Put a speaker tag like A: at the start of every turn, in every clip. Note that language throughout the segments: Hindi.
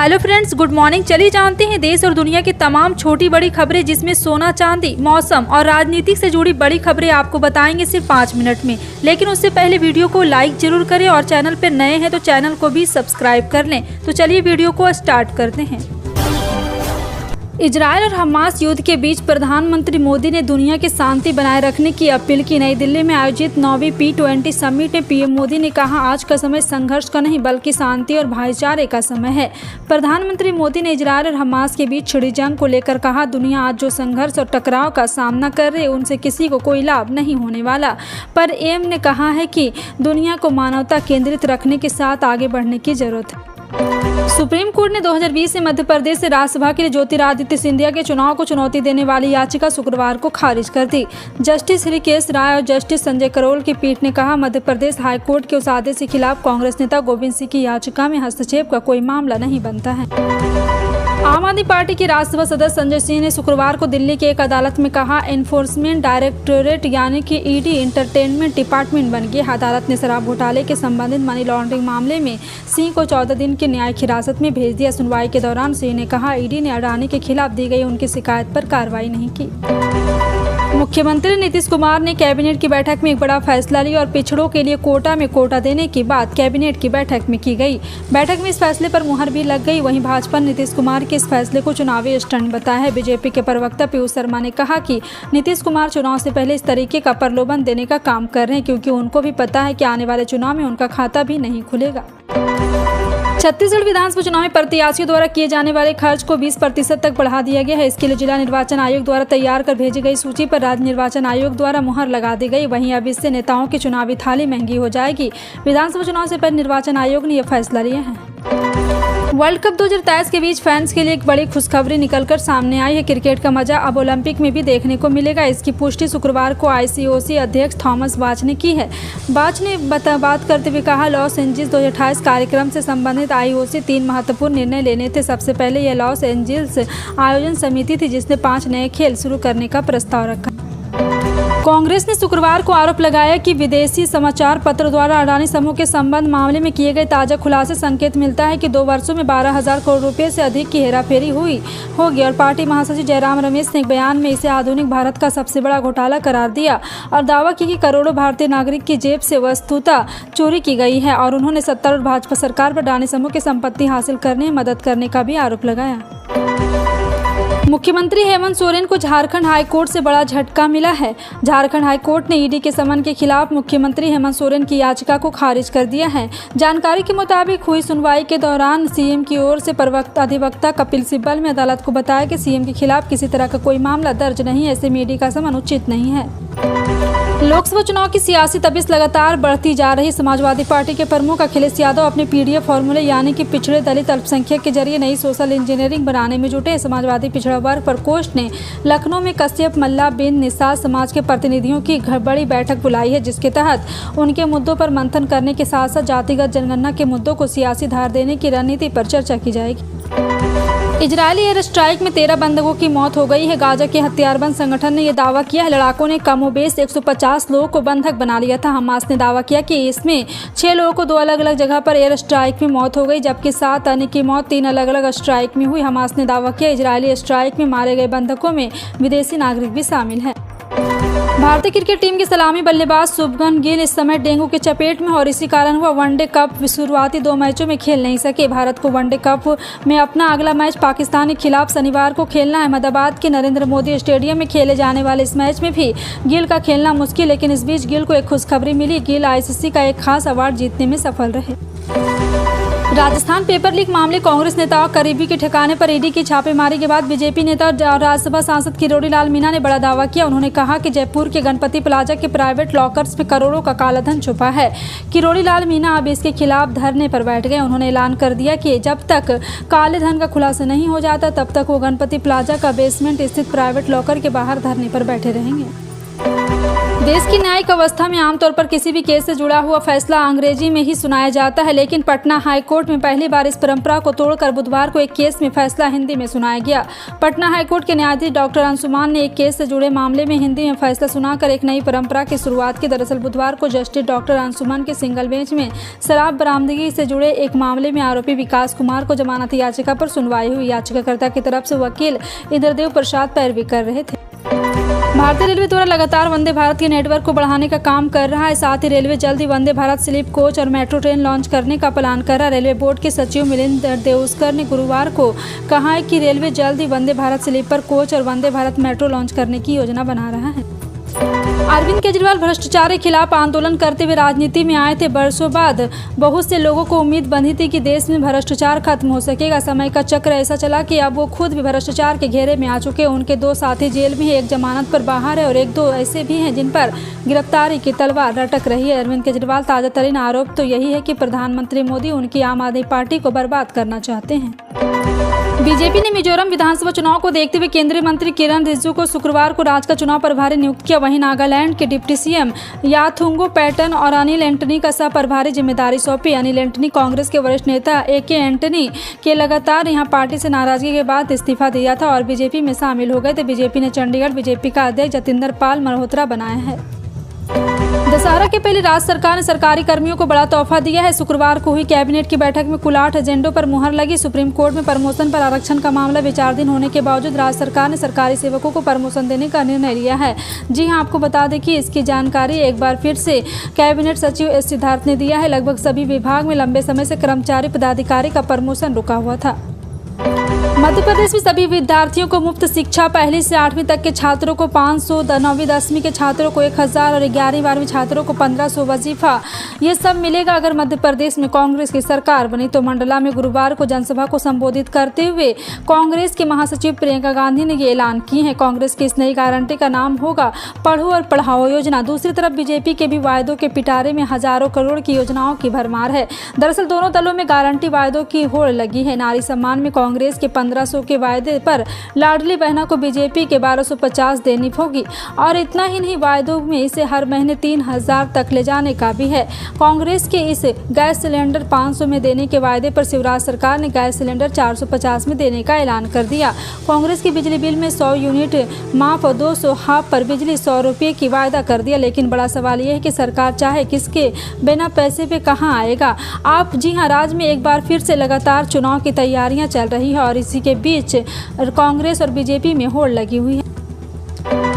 A: Hello friends, good morning. चलिए जानते हैं देश और दुनिया की तमाम छोटी बड़ी खबरें, जिसमें सोना चांदी, मौसम और राजनीति से जुड़ी बड़ी खबरें आपको बताएंगे सिर्फ 5 मिनट में। लेकिन उससे पहले वीडियो को लाइक जरूर करें और चैनल पर नए हैं तो चैनल को भी सब्सक्राइब कर लें। तो चलिए वीडियो को स्टार्ट करते हैं। इजरायल और हमास युद्ध के बीच प्रधानमंत्री मोदी ने दुनिया की शांति बनाए रखने की अपील की। नई दिल्ली में आयोजित 9वीं P20 समिट में पीएम मोदी ने कहा, आज का समय संघर्ष का नहीं बल्कि शांति और भाईचारे का समय है। प्रधानमंत्री मोदी ने इजरायल और हमास के बीच छिड़ी जंग को लेकर कहा, दुनिया आज जो संघर्ष और टकराव का सामना कर रही है उनसे किसी को कोई लाभ नहीं होने वाला। पर एम ने कहा है कि दुनिया को मानवता केंद्रित रखने के साथ आगे बढ़ने की जरूरत है। सुप्रीम कोर्ट ने 2020 में मध्य प्रदेश से राज्यसभा के लिए ज्योतिरादित्य सिंधिया के चुनाव को चुनौती देने वाली याचिका शुक्रवार को खारिज कर दी। जस्टिस हृकेश राय और जस्टिस संजय करोल की पीठ ने कहा, मध्य प्रदेश हाईकोर्ट के उस आदेश के खिलाफ कांग्रेस नेता गोविंद सिंह की याचिका में हस्तक्षेप का कोई मामला नहीं बनता है। आम आदमी पार्टी के राज्यसभा सदस्य संजय सिंह ने शुक्रवार को दिल्ली की एक अदालत में कहा, एनफोर्समेंट डायरेक्टोरेट यानी कि ईडी एंटरटेनमेंट डिपार्टमेंट बन गया। अदालत ने शराब घोटाले के संबंधित मनी लॉन्ड्रिंग मामले में सिंह को 14 दिन की न्यायिक हिरासत में भेज दिया। सुनवाई के दौरान सिंह ने कहा, ईडी ने अडानी के खिलाफ दी गई उनकी शिकायत पर कार्रवाई नहीं की। मुख्यमंत्री नीतीश कुमार ने कैबिनेट की बैठक में एक बड़ा फैसला लिया और पिछड़ों के लिए कोटा में कोटा देने की बात कैबिनेट की बैठक में की गई। बैठक में इस फैसले पर मुहर भी लग गई। वहीं भाजपा ने नीतीश कुमार के इस फैसले को चुनावी स्टंट बताया है। बीजेपी के प्रवक्ता पीयूष शर्मा ने कहा कि नीतीश कुमार चुनाव से पहले इस तरीके का प्रलोभन देने का काम कर रहे हैं, क्योंकि उनको भी पता है कि आने वाले चुनाव में उनका खाता भी नहीं खुलेगा। छत्तीसगढ़ विधानसभा चुनाव में प्रत्याशियों द्वारा किए जाने वाले खर्च को 20% तक बढ़ा दिया गया है। इसके लिए जिला निर्वाचन आयोग द्वारा तैयार कर भेजी गई सूची पर राज्य निर्वाचन आयोग द्वारा मुहर लगा दी गई। वहीं अब इससे नेताओं की चुनावी थाली महंगी हो जाएगी। विधानसभा चुनाव से पहले निर्वाचन आयोग ने यह फैसला लिया है। वर्ल्ड कप 2023 के बीच फैंस के लिए एक बड़ी खुशखबरी निकलकर सामने आई है। क्रिकेट का मजा अब ओलंपिक में भी देखने को मिलेगा। इसकी पुष्टि शुक्रवार को ICOC अध्यक्ष थॉमस बाच ने की है। बाच ने बात करते हुए कहा, लॉस एंजिल्स 2028 कार्यक्रम से संबंधित IOC 3 महत्वपूर्ण निर्णय लेने थे। सबसे पहले यह लॉस एंजिल्स आयोजन समिति थी जिसने 5 नए खेल शुरू करने का प्रस्ताव रखा। कांग्रेस ने शुक्रवार को आरोप लगाया कि विदेशी समाचार पत्र द्वारा अडानी समूह के संबंध मामले में किए गए ताजा खुलासे संकेत मिलता है कि 2 वर्षों में 12,000 करोड़ रुपए से अधिक की हेराफेरी होगी। और पार्टी महासचिव जयराम रमेश ने एक बयान में इसे आधुनिक भारत का सबसे बड़ा घोटाला करार दिया और दावा किया कि करोड़ों भारतीय नागरिक की जेब से वस्तुतः चोरी की गई है। और उन्होंने सत्तारूढ़ भाजपा सरकार पर अडानी समूह की संपत्ति हासिल करने में मदद करने का भी आरोप लगाया। मुख्यमंत्री हेमंत सोरेन को झारखंड हाईकोर्ट से बड़ा झटका मिला है। झारखंड हाईकोर्ट ने ईडी के समन के खिलाफ मुख्यमंत्री हेमंत सोरेन की याचिका को खारिज कर दिया है। जानकारी के मुताबिक हुई सुनवाई के दौरान सीएम की ओर से अधिवक्ता कपिल सिब्बल ने अदालत को बताया कि सीएम के खिलाफ किसी तरह का कोई मामला दर्ज नहीं है, ऐसे में ईडी का समन उचित नहीं है। लोकसभा चुनाव की सियासी तपिश लगातार बढ़ती जा रही। समाजवादी पार्टी के प्रमुख अखिलेश यादव अपने PDF फॉर्मूले यानी कि पिछड़े दलित अल्पसंख्यक के जरिए नई सोशल इंजीनियरिंग बनाने में जुटे। समाजवादी पिछड़ा वर्ग प्रकोष्ठ ने लखनऊ में कश्यप मल्ला बिन निषाद समाज के प्रतिनिधियों की बड़ी बैठक बुलाई है, जिसके तहत उनके मुद्दों पर मंथन करने के साथ साथ जातिगत जनगणना के मुद्दों को सियासी धार देने की रणनीति पर चर्चा की जाएगी। इजरायली एयर स्ट्राइक में 13 बंधकों की मौत हो गई है। गाजा के हथियारबंद संगठन ने यह दावा किया है। लड़ाकों ने कमोबेश 150 लोगों को बंधक बना लिया था। हमास ने दावा किया कि इसमें 6 लोगों को 2 अलग अलग जगह पर एयर स्ट्राइक में मौत हो गई, जबकि 7 अन्य की मौत 3 अलग अलग स्ट्राइक में हुई। हमास ने दावा किया इजरायली स्ट्राइक में मारे गए बंधकों में विदेशी नागरिक भी शामिल हैं। भारतीय क्रिकेट टीम के सलामी बल्लेबाज शुभमन गिल इस समय डेंगू के चपेट में और इसी कारण वह वनडे कप शुरुआती 2 मैचों में खेल नहीं सके। भारत को वनडे कप में अपना अगला मैच पाकिस्तान के खिलाफ शनिवार को खेलना है। अहमदाबाद के नरेंद्र मोदी स्टेडियम में खेले जाने वाले इस मैच में भी गिल का खेलना मुश्किल, लेकिन इस बीच गिल को एक खुशखबरी मिली। गिल ICC का एक खास अवार्ड जीतने में सफल रहे। राजस्थान पेपर लीक मामले कांग्रेस नेता करीबी के ठिकाने पर ईडी की छापेमारी के बाद बीजेपी नेता और राज्यसभा सांसद किरोड़ी लाल मीणा ने बड़ा दावा किया। उन्होंने कहा कि जयपुर के गणपति प्लाजा के प्राइवेट लॉकर्स में करोड़ों का कालाधन छुपा है। किरोड़ी लाल मीणा अब इसके खिलाफ धरने पर बैठ गए। उन्होंने ऐलान कर दिया कि जब तक काले धन का खुलासा नहीं हो जाता तब तक वो गणपति प्लाजा का बेसमेंट स्थित प्राइवेट लॉकर के बाहर धरने पर बैठे रहेंगे। देश की न्यायिक अवस्था में आमतौर पर किसी भी केस से जुड़ा हुआ फैसला अंग्रेजी में ही सुनाया जाता है, लेकिन पटना हाईकोर्ट में पहली बार इस परंपरा को तोड़कर बुधवार को एक केस में फैसला हिंदी में सुनाया गया। पटना हाईकोर्ट के न्यायाधीश डॉक्टर अंशुमान ने एक केस से जुड़े मामले में हिंदी में फैसला सुनाकर एक नई परंपरा की शुरुआत की। दरअसल बुधवार को जस्टिस डॉक्टर अंशुमान के सिंगल बेंच में शराब बरामदगी से जुड़े एक मामले में आरोपी विकास कुमार को जमानत याचिका पर सुनवाई हुई। याचिकाकर्ता की तरफ से वकील इंद्रदेव प्रसाद पैरवी कर रहे थे। भारतीय रेलवे द्वारा लगातार वंदे भारत के नेटवर्क को बढ़ाने का काम कर रहा है। साथ ही रेलवे जल्द ही वंदे भारत स्लीप कोच और मेट्रो ट्रेन लॉन्च करने का प्लान कर रहा है। रेलवे बोर्ड के सचिव मिलिंद देउस्कर ने गुरुवार को कहा है कि रेलवे जल्द ही वंदे भारत स्लीपर कोच और वंदे भारत मेट्रो लॉन्च करने की योजना बना रहा है। अरविंद केजरीवाल भ्रष्टाचार के खिलाफ आंदोलन करते हुए राजनीति में आए थे। बरसों बाद बहुत से लोगों को उम्मीद बंधी थी कि देश में भ्रष्टाचार खत्म हो सकेगा। समय का चक्र ऐसा चला कि अब वो खुद भी भ्रष्टाचार के घेरे में आ चुके हैं। उनके दो साथी जेल में हैं, एक जमानत पर बाहर है और एक दो ऐसे भी हैं जिन पर गिरफ्तारी की तलवार लटक रही है। अरविंद केजरीवाल ताजा तरीन आरोप तो यही है कि प्रधानमंत्री मोदी उनकी आम आदमी पार्टी को बर्बाद करना चाहते हैं। बीजेपी ने मिजोरम विधानसभा चुनाव को देखते हुए केंद्रीय मंत्री किरण रिजिजू को शुक्रवार को राज्य का चुनाव प्रभारी नियुक्त किया। वहीं नागालैंड के डिप्टी सीएम याथुंगो पैटर्न और अनिल एंटनी का सह प्रभारी जिम्मेदारी सौंपी। अनिल एंटनी कांग्रेस के वरिष्ठ नेता AK एंटनी के लगातार यहां पार्टी से नाराजगी के बाद इस्तीफा दिया था और बीजेपी में शामिल हो गए थे। बीजेपी ने चंडीगढ़ बीजेपी का अध्यक्ष जतिंदर पाल मल्होत्रा बनाया है। दशहरा के पहले राज्य सरकार ने सरकारी कर्मियों को बड़ा तोहफा दिया है। शुक्रवार को हुई कैबिनेट की बैठक में कुल 8 एजेंडों पर मुहर लगी। सुप्रीम कोर्ट में प्रमोशन पर आरक्षण का मामला विचाराधीन होने के बावजूद राज्य सरकार ने सरकारी सेवकों को प्रमोशन देने का निर्णय लिया है। जी हां, आपको बता दें कि इसकी जानकारी एक बार फिर से कैबिनेट सचिव S सिद्धार्थ ने दिया है। लगभग सभी विभाग में लंबे समय से कर्मचारी पदाधिकारी का प्रमोशन रुका हुआ था। मध्य प्रदेश में सभी विद्यार्थियों को मुफ्त शिक्षा, पहली से 8वीं तक के छात्रों को 500, 9वीं 10वीं के छात्रों को 1000 और 11वीं 12वीं छात्रों को 1500 वजीफा, ये सब मिलेगा अगर मध्य प्रदेश में कांग्रेस की सरकार बनी। तो मंडला में गुरुवार को जनसभा को संबोधित करते हुए कांग्रेस के महासचिव प्रियंका गांधी ने ये ऐलान किए हैं। कांग्रेस की इस नई गारंटी का नाम होगा पढ़ो और पढ़ाओ योजना। दूसरी तरफ बीजेपी के भी वायदों के पिटारे में हजारों करोड़ की योजनाओं की भरमार है। दरअसल दोनों दलों में गारंटी वायदों की होड़ लगी है। नारी सम्मान में कांग्रेस के 1500 के वायदे पर लाडली बहना को बीजेपी के 1250 देनी होगी और इतना ही नहीं, वायदों में इसे हर महीने 3000 तक ले जाने का भी है। कांग्रेस के इस गैस सिलेंडर 500 में देने के वायदे पर शिवराज सरकार ने गैस सिलेंडर 450 में देने का ऐलान कर दिया। कांग्रेस की बिजली बिल में 100 यूनिट माफ और 200 हाफ पर बिजली 100 रुपये की वायदा कर दिया। लेकिन बड़ा सवाल यह है कि सरकार चाहे किसके बिना पैसे पे कहाँ आएगा। आप जी हाँ, राज्य में एक बार फिर से लगातार चुनाव की तैयारियां चल रही है और इसी के बीच कांग्रेस और बीजेपी में होड़ लगी हुई है।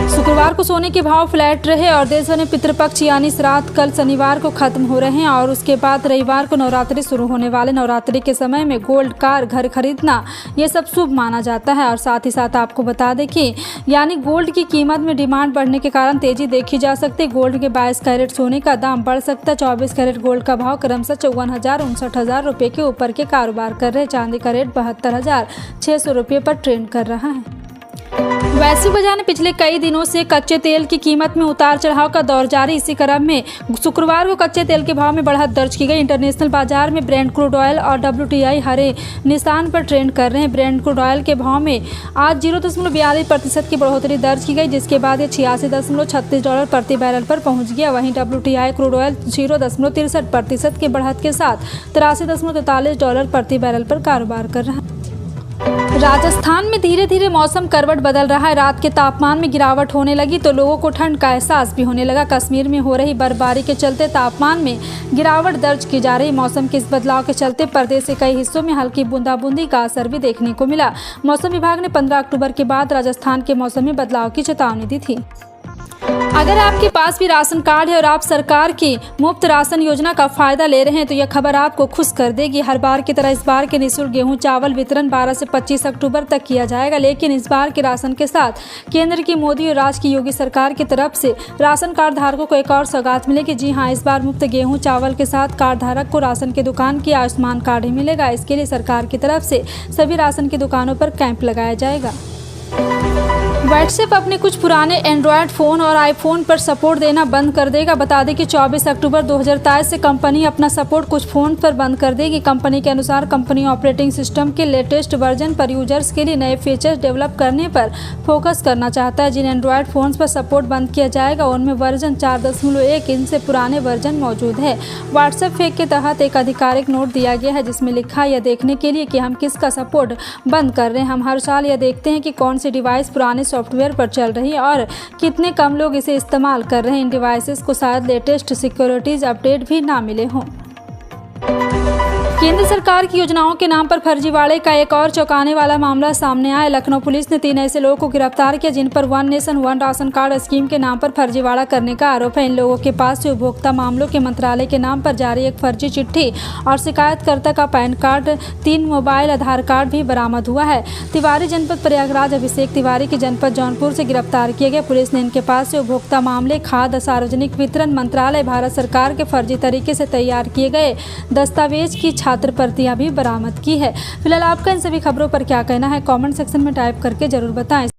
A: शुक्रवार को सोने के भाव फ्लैट रहे और देश भर में पितृपक्ष यानी श्राद्ध कल शनिवार को खत्म हो रहे हैं और उसके बाद रविवार को नवरात्रि शुरू होने वाले। नवरात्रि के समय में गोल्ड, कार, घर खरीदना ये सब शुभ माना जाता है। और साथ ही साथ आपको बता दें कि यानी गोल्ड की कीमत में डिमांड बढ़ने के कारण तेजी देखी जा सकती है। गोल्ड के 22 कैरेट सोने का दाम बढ़ सकता है। 24 कैरेट गोल्ड का भाव क्रमशः 54,000 59,000 रुपये के ऊपर के कारोबार कर रहे हैं। चांदी का रेट 72,600 रुपये पर ट्रेंड कर रहा है। वैश्विक बाजार में पिछले कई दिनों से कच्चे तेल की कीमत में उतार चढ़ाव का दौर जारी। इसी क्रम में शुक्रवार को कच्चे तेल के भाव में बढ़त दर्ज की गई। इंटरनेशनल बाजार में ब्रेंट क्रूड ऑयल और WTI हरे निशान पर ट्रेंड कर रहे हैं। ब्रेंट क्रूड ऑयल के भाव में आज 0.42% की बढ़ोतरी दर्ज की गई, जिसके बाद ये $86.36 प्रति बैरल पर पहुंच गया। वहीं WTI क्रूड ऑयल 0.63% की बढ़त के साथ $83.43 प्रति बैरल पर कारोबार कर रहा है। राजस्थान में धीरे धीरे मौसम करवट बदल रहा है। रात के तापमान में गिरावट होने लगी तो लोगों को ठंड का एहसास भी होने लगा। कश्मीर में हो रही बर्फबारी के चलते तापमान में गिरावट दर्ज की जा रही। मौसम के इस बदलाव के चलते प्रदेश के कई हिस्सों में हल्की बूंदाबूंदी का असर भी देखने को मिला। मौसम विभाग ने 15 अक्टूबर के बाद राजस्थान के मौसम में बदलाव की चेतावनी दी थी। अगर आपके पास भी राशन कार्ड है और आप सरकार की मुफ्त राशन योजना का फायदा ले रहे हैं तो यह खबर आपको खुश कर देगी। हर बार की तरह इस बार के निःशुल्क गेहूं चावल वितरण 12 से 25 अक्टूबर तक किया जाएगा। लेकिन इस बार के राशन के साथ केंद्र की मोदी और राज्य की योगी सरकार की तरफ से राशन कार्ड धारकों को एक और सौगात मिलेगी। जी हाँ, इस बार मुफ्त गेहूँ चावल के साथ कार्ड धारक को राशन की दुकान की आयुष्मान कार्ड ही मिलेगा। इसके लिए सरकार की तरफ से सभी राशन की दुकानों पर कैंप लगाया जाएगा। व्हाट्सएप अपने कुछ पुराने एंड्रॉयड फ़ोन और आईफोन पर सपोर्ट देना बंद कर देगा। बता दें कि 24 अक्टूबर 2023 से कंपनी अपना सपोर्ट कुछ फ़ोन पर बंद कर देगी। कंपनी के अनुसार कंपनी ऑपरेटिंग सिस्टम के लेटेस्ट वर्जन पर यूजर्स के लिए नए फीचर्स डेवलप करने पर फोकस करना चाहता है। जिन एंड्रॉयड फ़ोन्स पर सपोर्ट बंद किया जाएगा उनमें वर्जन 4.1 इंच से पुराने वर्जन मौजूद है। व्हाट्सएप फेक के तहत एक आधिकारिक नोट दिया गया है जिसमें लिखा है, यह देखने के लिए कि हम किसका सपोर्ट बंद कर रहे हैं। हम हर साल यह देखते हैं कि कौन सी डिवाइस पुराने सॉफ्टवेयर पर चल रही है और कितने कम लोग इसे इस्तेमाल कर रहे हैं। इन डिवाइसेस को शायद लेटेस्ट सिक्योरिटीज अपडेट भी ना मिले हों। केंद्र सरकार की योजनाओं के नाम पर फर्जीवाड़े का एक और चौंकाने वाला मामला सामने आया। लखनऊ पुलिस ने 3 ऐसे लोगों को गिरफ्तार किया जिन पर one nation one ration card scheme के नाम पर फर्जीवाड़ा करने का आरोप है। इन लोगों के पास से उपभोक्ता मामलों के मंत्रालय के नाम पर जारी एक फर्जी चिट्ठी और शिकायतकर्ता का पैन कार्ड, 3 मोबाइल आधार कार्ड भी बरामद हुआ है। तिवारी जनपद प्रयागराज अभिषेक तिवारी की जनपद जौनपुर से गिरफ्तार किए गए। पुलिस ने इनके पास से उपभोक्ता मामले, खाद्य सार्वजनिक वितरण मंत्रालय भारत सरकार के फर्जी तरीके से तैयार किए गए दस्तावेज की छात्र प्रतियां भी बरामद की है। फिलहाल आपका इन सभी खबरों पर क्या कहना है, कमेंट सेक्शन में टाइप करके जरूर बताएं।